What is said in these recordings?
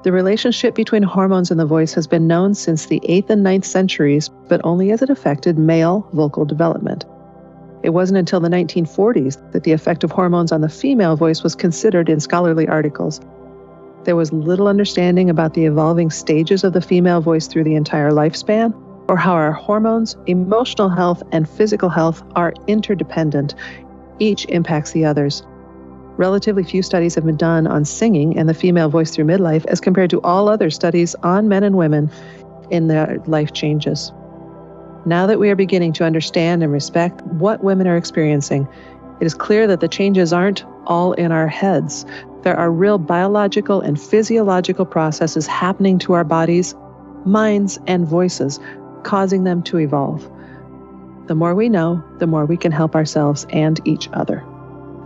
The relationship between hormones and the voice has been known since the 8th and 9th centuries, but only as it affected male vocal development. It wasn't until the 1940s that the effect of hormones on the female voice was considered in scholarly articles. There was little understanding about the evolving stages of the female voice through the entire lifespan, or how our hormones, emotional health, and physical health are interdependent. Each impacts the others. Relatively few studies have been done on singing and the female voice through midlife as compared to all other studies on men and women in their life changes. Now that we are beginning to understand and respect what women are experiencing, it is clear that the changes aren't all in our heads. There are real biological and physiological processes happening to our bodies, minds, and voices, causing them to evolve. The more we know, the more we can help ourselves and each other.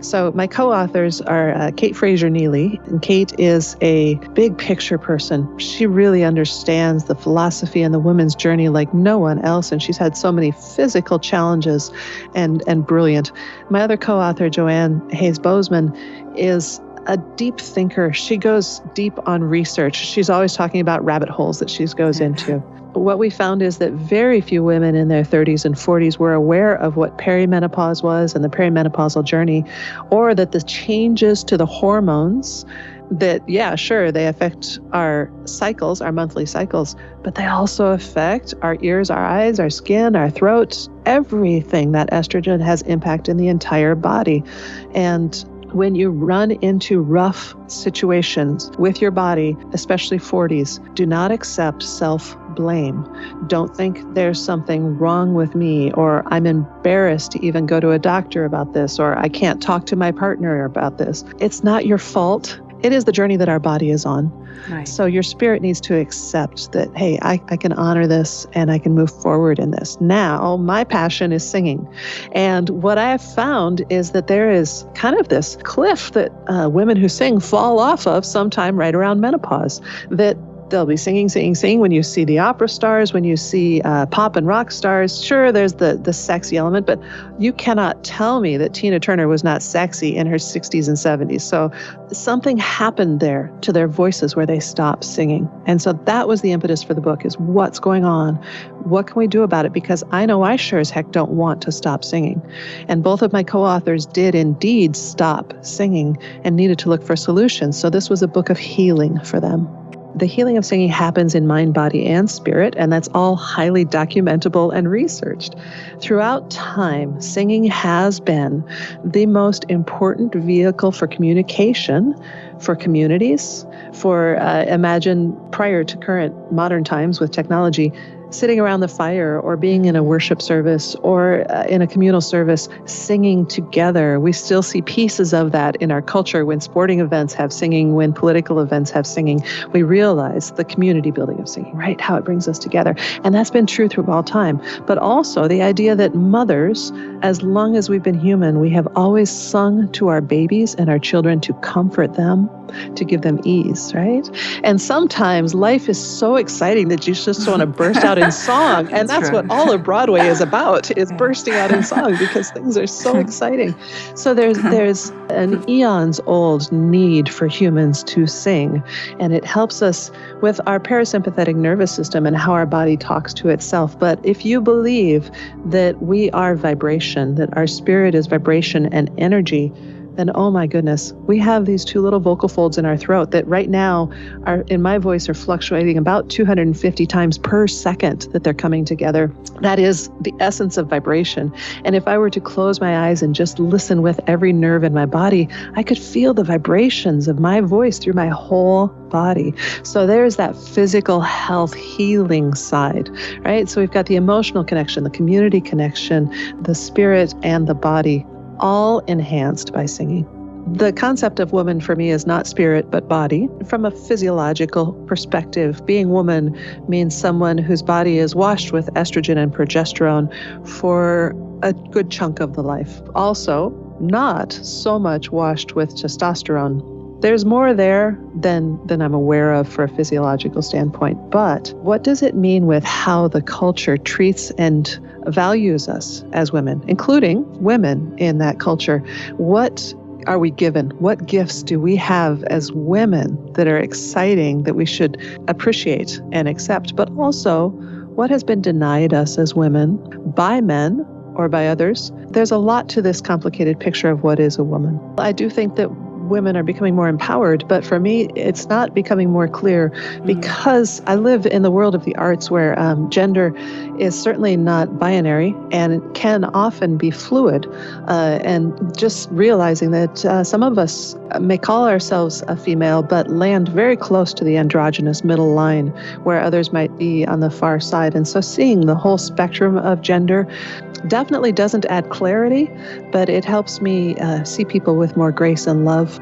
So my co-authors are Kate Fraser-Neely, and Kate is a big picture person. She really understands the philosophy and the women's journey like no one else, and she's had so many physical challenges and brilliant. My other co-author, Joanne Hayes-Bozeman, is a deep thinker. She goes deep on research. She's always talking about rabbit holes that she goes into. What we found is that very few women in their 30s and 40s were aware of what perimenopause was and the perimenopausal journey, or that the changes to the hormones that, yeah, sure, they affect our cycles, our monthly cycles, but they also affect our ears, our eyes, our skin, our throats, everything. That estrogen has impact in the entire body. And when you run into rough situations with your body, especially 40s, do not accept self-blame. Don't think there's something wrong with me, or I'm embarrassed to even go to a doctor about this, or I can't talk to my partner about this. It's not your fault. It is the journey that our body is on. Right. So your spirit needs to accept that, hey, I can honor this and I can move forward in this. Now, my passion is singing. And what I have found is that there is kind of this cliff that women who sing fall off of sometime right around menopause, that they'll be singing when you see the opera stars, when you see pop and rock stars. Sure, there's the sexy element, but you cannot tell me that Tina Turner was not sexy in her 60s and 70s. So something happened there to their voices where they stopped singing. And so that was the impetus for the book, is what's going on? What can we do about it? Because I know I sure as heck don't want to stop singing. And both of my co-authors did indeed stop singing and needed to look for solutions. So this was a book of healing for them. The healing of singing happens in mind, body, and spirit, and that's all highly documentable and researched. Throughout time, singing has been the most important vehicle for communication, for communities, for imagine prior to current modern times with technology, sitting around the fire or being in a worship service or in a communal service, singing together. We still see pieces of that in our culture when sporting events have singing, when political events have singing. We realize the community building of singing, right? How it brings us together. And that's been true through all time. But also the idea that mothers, as long as we've been human, we have always sung to our babies and our children to comfort them, to give them ease, right? And sometimes life is so exciting that you just want to burst out in song. And that's what all of Broadway is about, is bursting out in song, because things are so exciting. So there's an eons old need for humans to sing. And it helps us with our parasympathetic nervous system and how our body talks to itself. But if you believe that we are vibration, that our spirit is vibration and energy, then oh my goodness, we have these two little vocal folds in our throat that right now are, in my voice, are fluctuating about 250 times per second that they're coming together. That is the essence of vibration. And if I were to close my eyes and just listen with every nerve in my body, I could feel the vibrations of my voice through my whole body. So there's that physical health healing side, right? So we've got the emotional connection, the community connection, the spirit and the body, all enhanced by singing. The concept of woman for me is not spirit, but body. From a physiological perspective, being woman means someone whose body is washed with estrogen and progesterone for a good chunk of the life. Also, not so much washed with testosterone. There's more there than I'm aware of for a physiological standpoint. But what does it mean with how the culture treats and values us as women, including women in that culture? What are we given? What gifts do we have as women that are exciting that we should appreciate and accept? But also, what has been denied us as women by men or by others? There's a lot to this complicated picture of what is a woman. I do think that women are becoming more empowered, but for me, it's not becoming more clear because I live in the world of the arts where gender is certainly not binary and can often be fluid. And just realizing that some of us may call ourselves a female, but land very close to the androgynous middle line, where others might be on the far side. And so seeing the whole spectrum of gender definitely doesn't add clarity, but it helps me see people with more grace and love.